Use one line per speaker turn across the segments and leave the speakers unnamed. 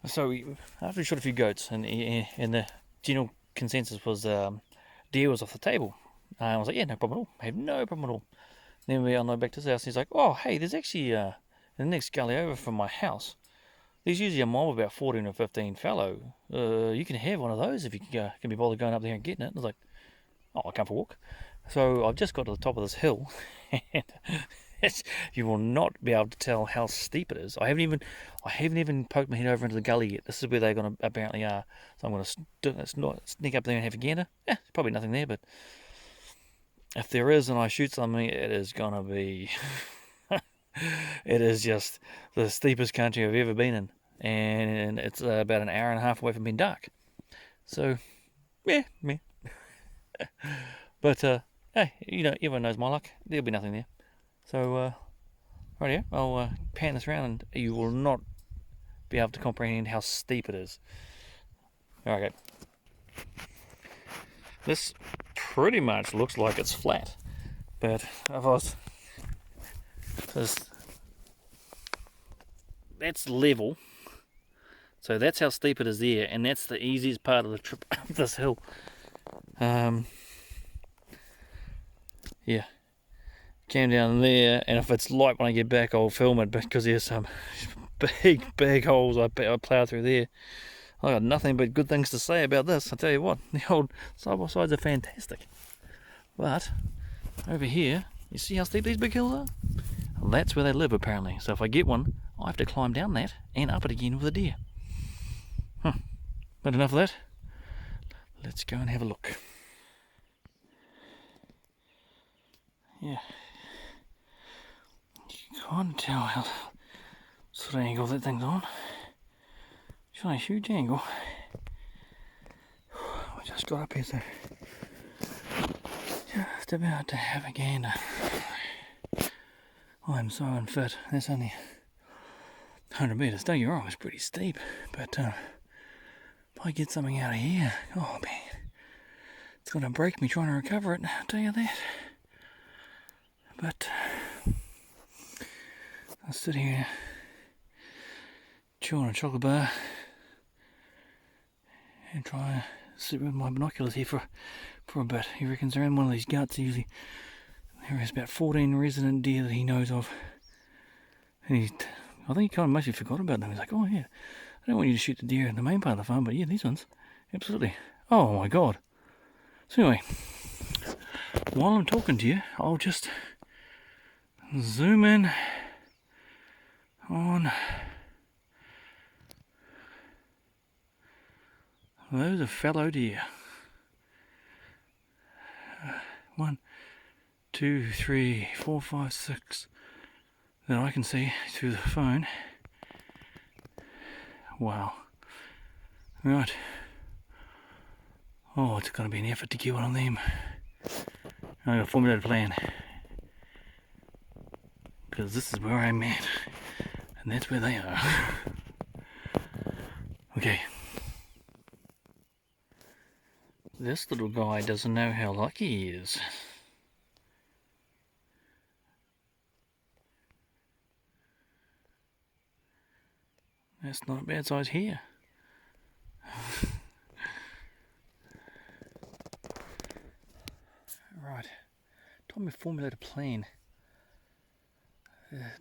So after we shot a few goats, and the general consensus was deer was off the table. I was like, yeah, no problem at all. I have no problem at all. Then we unload back to his house, and he's like, oh, hey, there's actually in the next gully over from my house. There's usually a mob of about 14 or 15 fallow. You can have one of those if you can be bothered going up there and getting it. I was like, oh, I'll come for a walk. So I've just got to the top of this hill, and you will not be able to tell how steep it is. I haven't even poked my head over into the gully yet. This is where they're going to apparently are. So I'm going to sneak up there and have a gander. Yeah, there's probably nothing there, but if there is and I shoot something, it is going to be. It is just the steepest country I've ever been in, and it's about an hour and a half away from being dark. So, yeah. But hey, everyone knows my luck. There'll be nothing there. So, right here, I'll pan this around, and you will not be able to comprehend how steep it is. Okay. This pretty much looks like it's flat, but if I was, that's level. So that's how steep it is there, and that's the easiest part of the trip up this hill. Yeah. Came down there, and if it's light when I get back, I'll film it because there's some big holes I plough through there. I got nothing but good things to say about this. I tell you what, the old side by sides are fantastic. But over here, you see how steep these big hills are? Well, that's where they live apparently. So if I get one, I have to climb down that and up it again with a deer. But enough of that. Let's go and have a look. Yeah. You can't tell how sort of angle that thing's on. It's on a huge angle. We just got up here, so just about to have a gander. I'm so unfit. That's only 100 metres. Don't get me wrong, it's pretty steep, but if I get something out of here, oh man, it's gonna break me trying to recover it. I'll tell you that. But I'll sit here chewing a chocolate bar and try to sit with my binoculars here for a bit. He reckons around one of these guts usually there is about 14 resident deer that he knows of. And I think he kind of mostly forgot about them. He's like, oh yeah, I don't want you to shoot the deer in the main part of the farm, but yeah, these ones, absolutely. Oh my god. So anyway, while I'm talking to you, I'll just zoom in on those are fallow deer. 1, 2, 3, 4, 5, 6 that I can see through the phone. Wow. Right. Oh, it's going to be an effort to get one on them. I've got to formulate a plan. Because this is where I'm at. And that's where they are. Okay. This little guy doesn't know how lucky he is. That's not a bad size here. Right. Time to formulate a plan.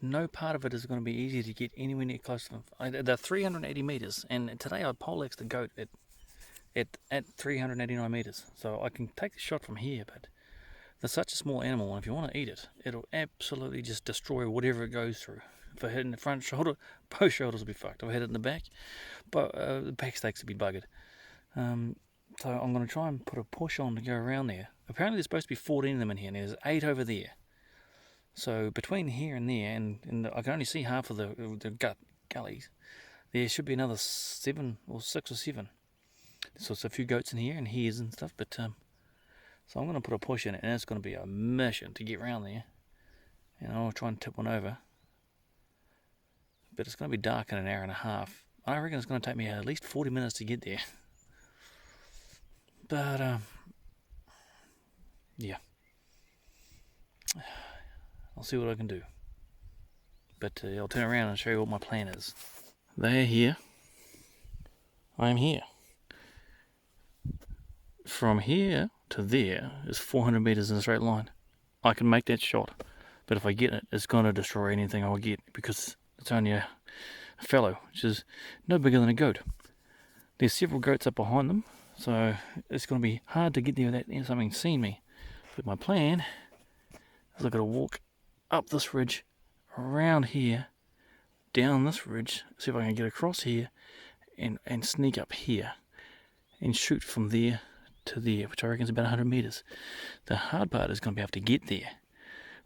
No part of it is going to be easy to get anywhere near close to them. They're 380 metres, and today I poleaxed the goat at 389 metres. So I can take the shot from here, but they're such a small animal, and if you want to eat it, it'll absolutely just destroy whatever it goes through. If I hit it in the front shoulder, both shoulders will be fucked. If I hit it in the back, but the back steaks will be buggered. So I'm going to try and put a push on to go around there. Apparently there's supposed to be 14 of them in here, and there's 8 over there. So between here and there, and I can only see half of the gullies, there should be another 7 or 6 or 7. So it's a few goats in here and hares and stuff, but so I'm going to put a push in it, and it's going to be a mission to get around there. And I'll try and tip one over. But it's going to be dark in an hour and a half. I reckon it's going to take me at least 40 minutes to get there. But yeah, I'll see what I can do. But I'll turn around and show you what my plan is. They're here. I am here. From here to there is 400 meters in a straight line. I can make that shot, but if I get it, it's going to destroy anything I will get because it's only a fallow, which is no bigger than a goat. There's several goats up behind them, so it's going to be hard to get there without something seeing me. But my plan is I've got to walk up this ridge, around here, down this ridge, see if I can get across here, and sneak up here, and shoot from there to there, which I reckon is about 100 meters. The hard part is going to be able to get there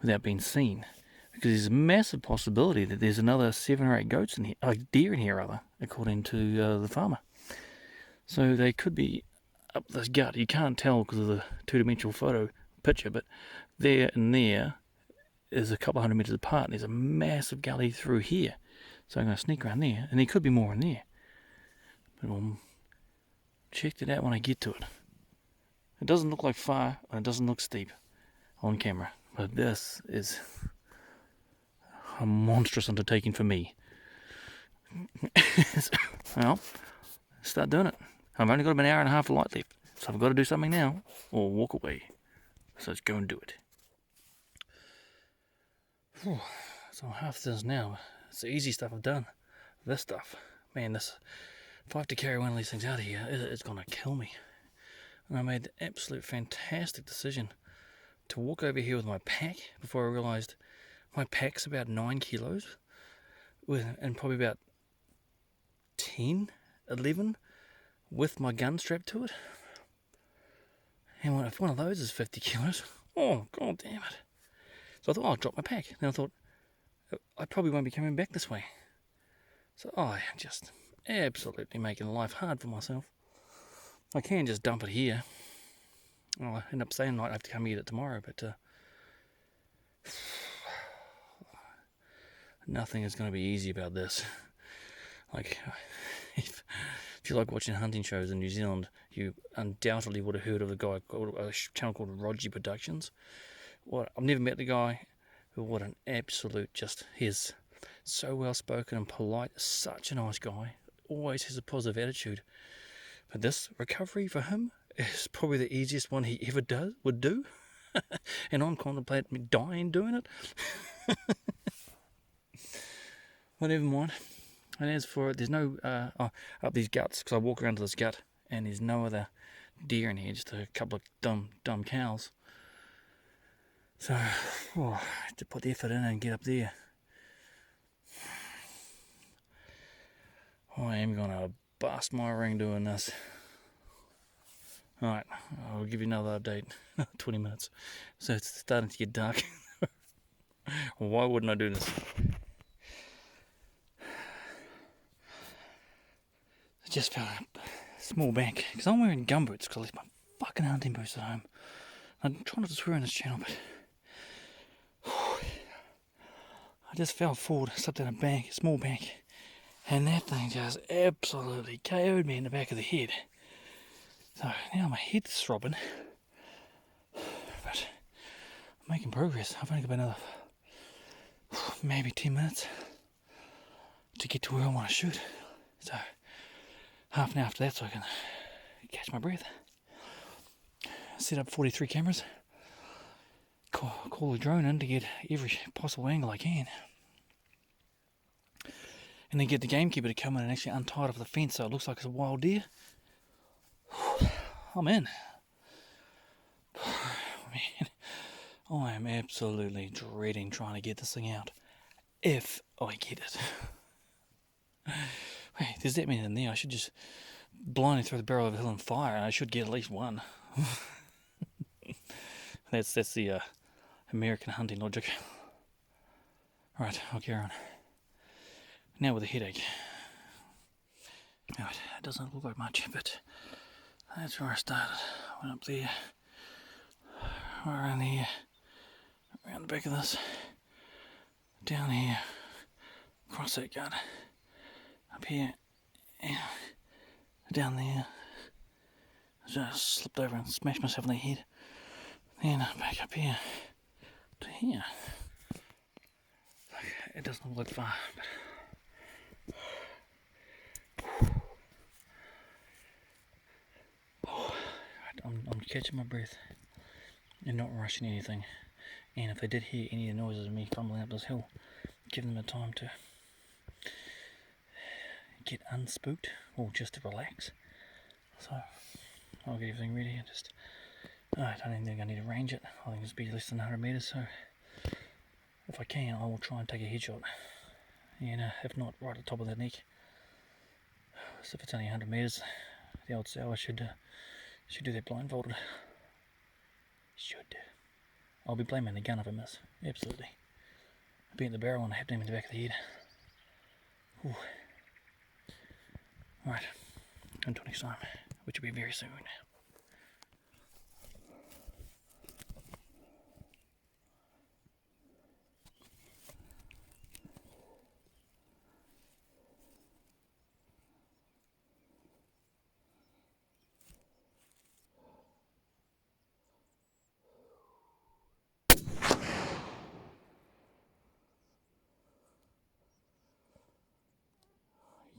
without being seen, because there's a massive possibility that there's another 7 or 8 goats in here, deer in here rather, according to the farmer. So they could be up this gut. You can't tell because of the two-dimensional picture, but there and there is a couple hundred meters apart, and there's a massive gully through here. So I'm going to sneak around there, and there could be more in there. But we'll check it out when I get to it. It doesn't look like far, and it doesn't look steep on camera, but this is a monstrous undertaking for me. Well, start doing it. I've only got about an hour and a half of light left, so I've got to do something now, or walk away. So let's go and do it. So half this now. It's the easy stuff I've done. This stuff, man, if I have to carry one of these things out of here, it's going to kill me. And I made the absolute fantastic decision to walk over here with my pack before I realised my pack's about 9 kilos and probably about 10, 11 with my gun strapped to it. And if one of those is 50 kilos, oh, god damn it. So I thought, I'll drop my pack. Then I thought, I probably won't be coming back this way. So I just absolutely making life hard for myself. I can just dump it here. I'll end up staying the night. I have to come get it tomorrow, but nothing is going to be easy about this. Like, if you like watching hunting shows in New Zealand, you undoubtedly would have heard of a channel called Rogie Productions. I've never met the guy, but what an absolute he's so well spoken and polite, such a nice guy, always has a positive attitude. But this recovery for him is probably the easiest one he ever would do. And I'm contemplating dying doing it. Well, never mind. And as for it, there's no up these guts, because I walk around to this gut and there's no other deer in here, just a couple of dumb cows. So I have to put the effort in and get up there. I am going to bust my ring doing this. Alright, I'll give you another update. 20 minutes. So it's starting to get dark. Why wouldn't I do this? I just found a small bank, because I'm wearing gumboots because I left my fucking hunting boots at home. I'm trying not to swear on this channel, but I just fell forward, slipped down a small bank, and that thing just absolutely KO'd me in the back of the head. So now my head's throbbing, but I'm making progress. I've only got about another maybe 10 minutes to get to where I want to shoot. So half an hour after that, so I can catch my breath. Set up 43 cameras. Call the drone in to get every possible angle I can. And then get the gamekeeper to come in and actually untie it off the fence so it looks like it's a wild deer. I'm in. Man, I am absolutely dreading trying to get this thing out. If I get it. Wait, does that mean in there I should just blindly throw the barrel of a hill on fire and I should get at least one? That's the American hunting logic. Right, I'll carry on. Now with a headache. Right, it doesn't look like much, but that's where I started. Went up there, right around here, around the back of this, down here, across that gut, up here, and down there. Just slipped over and smashed myself in the head. Then back up here to here. It doesn't look far, but I'm catching my breath and not rushing anything. And if they did hear any of the noises of me fumbling up this hill, give them a time to get unspooked or just to relax. So I'll get everything ready and just, I don't even think I need to range it. I think it's be less than 100 metres, so if I can, I will try and take a headshot. And if not, right at the top of the neck. So if it's only 100 metres, the old sour should do that blindfolded. Should. I'll be blaming the gun if I miss. Absolutely. I'll be in the barrel and I have to aim in the back of the head. Ooh. Right, until next time, which will be very soon.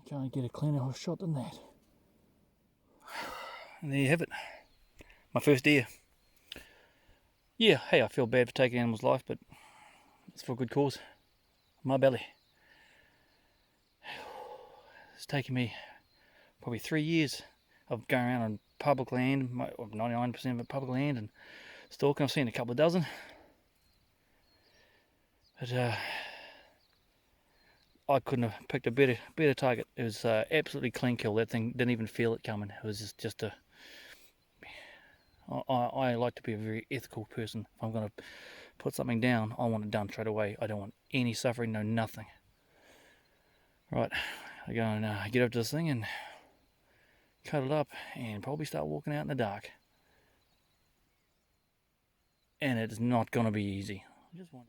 You can't get a cleaner shot than that. And there you have it. My first deer. Yeah, hey, I feel bad for taking an animal's life, but it's for a good cause. My belly. It's taken me probably 3 years of going around on public land, 99% of it public land, and stalking. I've seen a couple of dozen. But I couldn't have picked a better target. It was absolutely clean kill. That thing didn't even feel it coming. It was just a... I like to be a very ethical person. If I'm going to put something down, I want it done straight away. I don't want any suffering, no nothing. Right, I go and get up to this thing and cut it up and probably start walking out in the dark. And it's not going to be easy. I just want...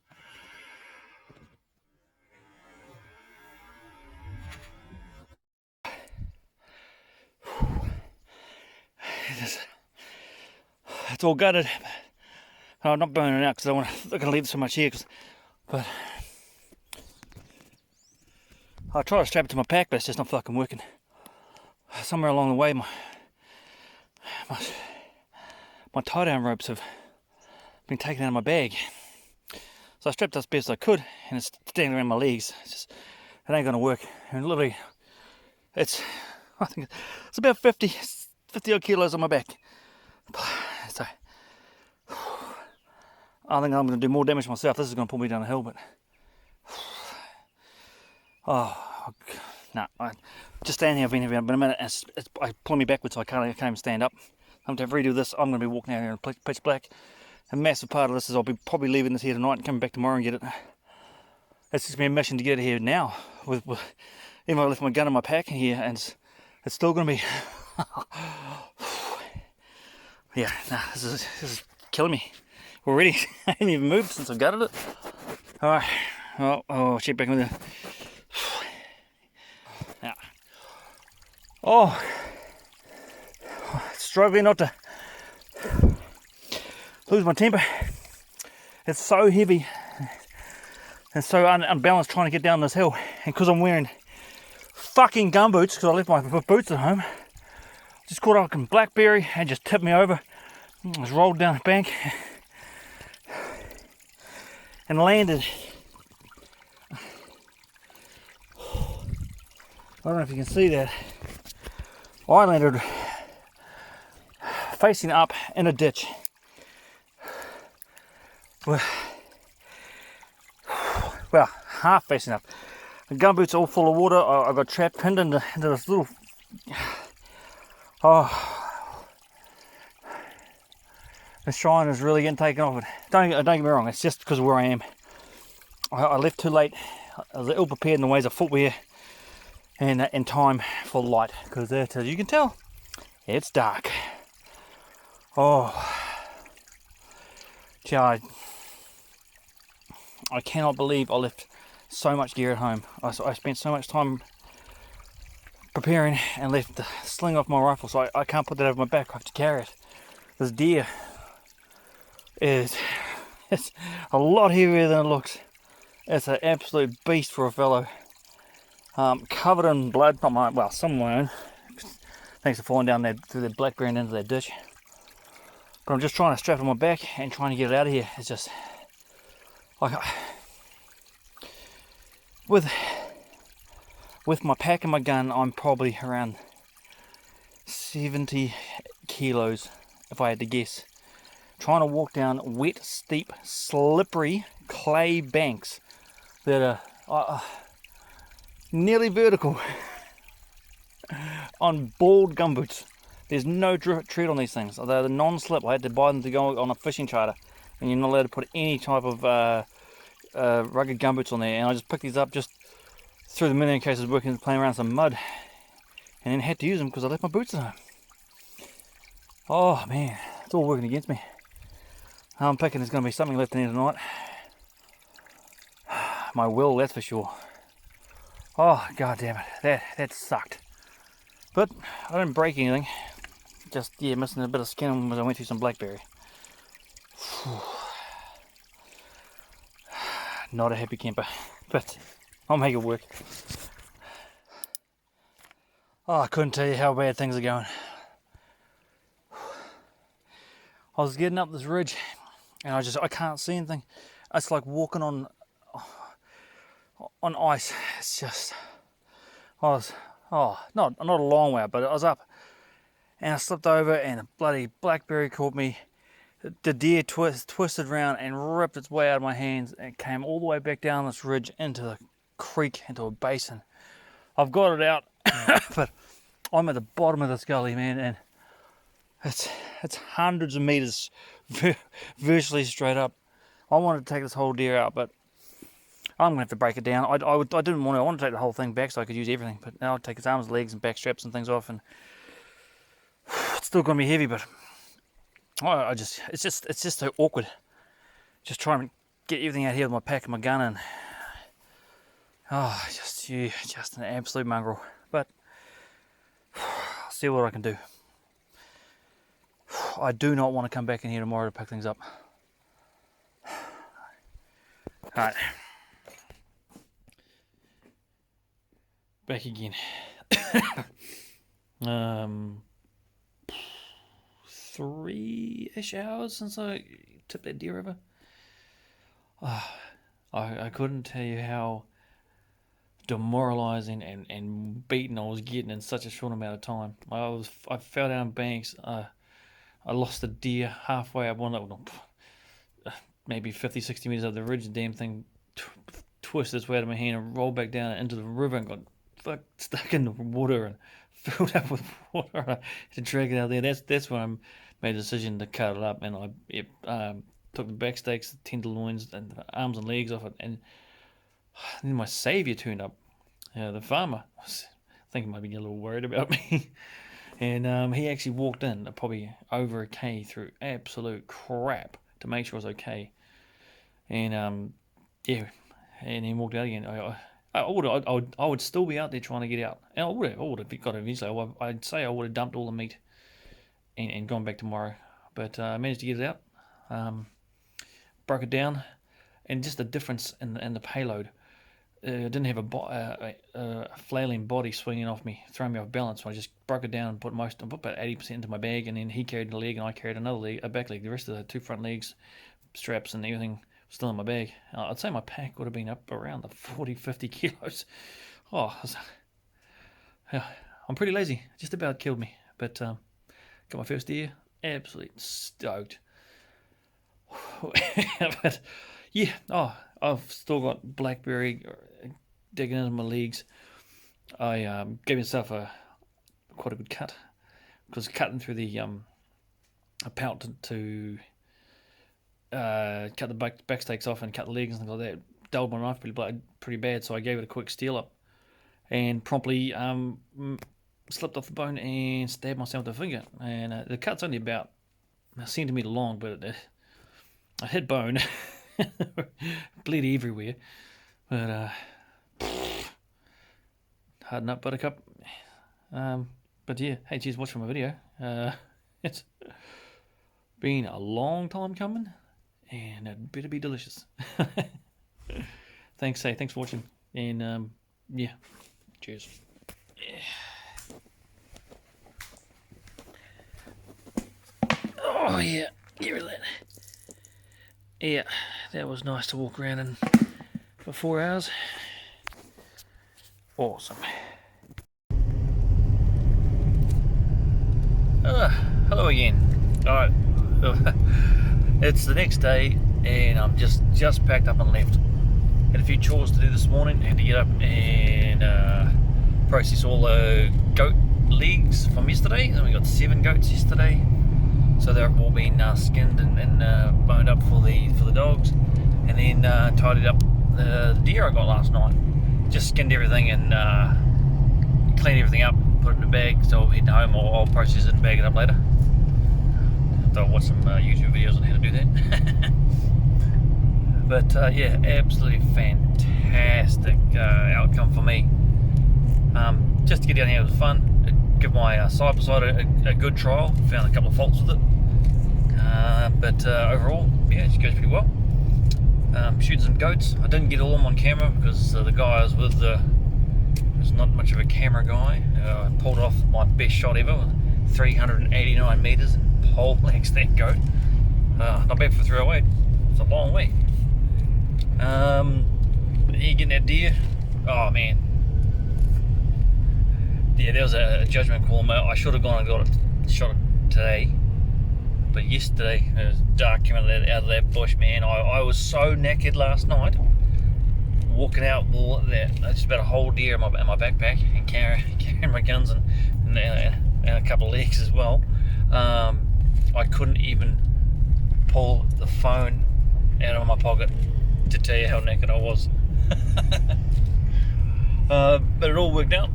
It's all gutted. I'm not burning it out because I'm not going to leave so much here. But I try to strap it to my pack, but it's just not fucking working. Somewhere along the way, my tie down ropes have been taken out of my bag. So I strapped it as best as I could, and it's dangling around my legs. It ain't going to work. And literally, I think it's about 50 odd kilos on my back. So I think I'm going to do more damage myself. This is going to pull me down the hill, but no, I just stand here. I've been here about a minute. It's pulling me backwards, so I can't even stand up. I'm going to have to redo this. I'm going to be walking out here in pitch black. A massive part of this is I'll be probably leaving this here tonight and coming back tomorrow and get it. It's just been a mission to get it here now. With even though I left my gun in my pack here, and it's still going to be. Yeah, nah, this is killing me already. I haven't even moved since I've gutted it. Alright, I'll check back with it. Now, struggling not to lose my temper. It's so heavy and so unbalanced trying to get down this hill, and because I'm wearing fucking gumboots because I left my boots at home, just caught up in blackberry and just tipped me over. Just rolled down the bank and landed. I don't know if you can see that. I landed facing up in a ditch. Well, half facing up. The gumboots all full of water. I got trapped, pinned into this little... The shine is really getting taken off it. Don't get me wrong, it's just because of where I am. I left too late. I was ill prepared in the ways of footwear and in time for light, because as you can tell, it's dark. Gee, I cannot believe I left so much gear at home. I spent so much time preparing and left the sling off my rifle, so I can't put that over my back. I have to carry it. This deer it's a lot heavier than it looks. It's an absolute beast for a fellow. Covered in blood, some of my own. Thanks for falling down there through the blackberry and into that ditch. But I'm just trying to strap it on my back and trying to get it out of here. It's just like with my pack and my gun, I'm probably around 70 kilos if I had to guess. Trying to walk down wet, steep, slippery clay banks that are nearly vertical on bald gumboots. There's no tread on these things. They're the non-slip. I had to buy them to go on a fishing charter, and you're not allowed to put any type of rugged gumboots on there. And I just picked these up just threw them in case I was working, playing around some mud, and then had to use them because I left my boots at home. Oh man, it's all working against me. I'm thinking there's going to be something left in here tonight. My will, that's for sure. Oh god damn it, that sucked. But I didn't break anything. Just missing a bit of skin as I went through some blackberry. Not a happy camper, but I'll make it work. Oh, I couldn't tell you how bad things are going. I was getting up this ridge and I can't see anything. It's like walking on ice. It's just, not a long way up, but I was up and I slipped over and a bloody blackberry caught me. The deer twisted around and ripped its way out of my hands and came all the way back down this ridge into the creek, into a basin. I've got it out, but I'm at the bottom of this gully, man, and it's hundreds of meters virtually straight up. I wanted to take this whole deer out, but I'm gonna have to break it down. I wanted to take the whole thing back so I could use everything, but now I'll take its arms, legs, and back straps and things off, and it's still gonna be heavy, but it's just so awkward. Just trying to get everything out here with my pack and my gun, and just an absolute mongrel. But I'll see what I can do. I do not want to come back in here tomorrow to pick things up. Alright. Back again. 3-ish hours since I tipped that deer over. I couldn't tell you how demoralizing and beaten I was getting in such a short amount of time. I fell down banks. I lost a deer halfway up maybe 50-60 meters up the ridge. The damn thing twisted its way out of my hand and rolled back down into the river and got stuck in the water and filled up with water. I had to drag it out there. That's when I made a decision to cut it up, and I took the back steaks, the tenderloins, and the arms and legs off it, and then my saviour turned up. The farmer, I think he might be a little worried about me. And he actually walked in probably over a K through absolute crap to make sure I was okay. And and he walked out again. I would still be out there trying to get out, and I would have got it eventually. I'd say I would have dumped all the meat and gone back tomorrow, but I managed to get it out. Broke it down, and just the difference in the payload. I didn't have a flailing body swinging off me, throwing me off balance. So I just broke it down and put about 80% into my bag, and then he carried the leg and I carried another leg, a back leg. The rest of the 2 front legs, straps and everything was still in my bag. I'd say my pack would have been up around the 40-50 kilos. I'm pretty lazy. Just about killed me, but got my first deer. Absolutely stoked. But yeah, I've still got blackberry digging into my legs. I gave myself quite a good cut, because cutting through the a pout to cut the back steaks off and cut the legs and things like that dulled my knife pretty bad, so I gave it a quick steel up and promptly slipped off the bone and stabbed myself with a finger. And the cut's only about a centimetre long, but I hit bone. Bleed everywhere, but harden up, buttercup. But yeah, hey, cheers, watch my video. It's been a long time coming, and it better be delicious. Thanks for watching, and yeah, cheers. Yeah. Oh yeah. Get rid of that. Yeah, that was nice to walk around in for 4 hours. Awesome. Hello again. Alright, it's the next day and I'm just packed up and left. Had a few chores to do this morning. Had to get up and process all the goat legs from yesterday. And we got 7 goats yesterday, so they've all been skinned and boned up for the dogs, and then tidied up the deer I got last night. Just skinned everything and cleaned everything up, put it in a bag. So I'll head home, or I'll process it and bag it up later. So I'll watch some YouTube videos on how to do that. But yeah, absolutely fantastic outcome for me. Just to get down here was fun. Give my side by side a good trial. Found a couple of faults with it, but overall, yeah, it goes pretty well. Shooting some goats. I didn't get all of them on camera because the guy I was with was not much of a camera guy. I pulled off my best shot ever, 389 meters, pole legs that goat. Not bad for 308. It's a long way. You getting that deer? Oh man. Yeah, there was a judgment call. I should have gone and got it, shot it today. But yesterday, it was dark coming out of that bush, man. I was so knackered last night, walking out that just about a whole deer in my backpack and carrying my guns and a couple of legs as well. I couldn't even pull the phone out of my pocket to tell you how knackered I was. But it all worked out.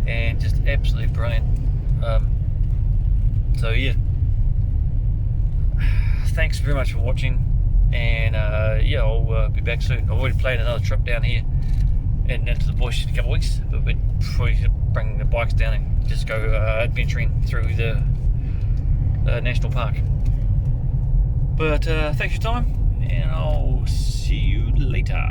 And just absolutely brilliant. So yeah, thanks very much for watching, and yeah, I'll be back soon. I've already planned another trip down here and into the bush in a couple of weeks, but we'd probably bring the bikes down and just go adventuring through the national park. But thanks for your time, and I'll see you later.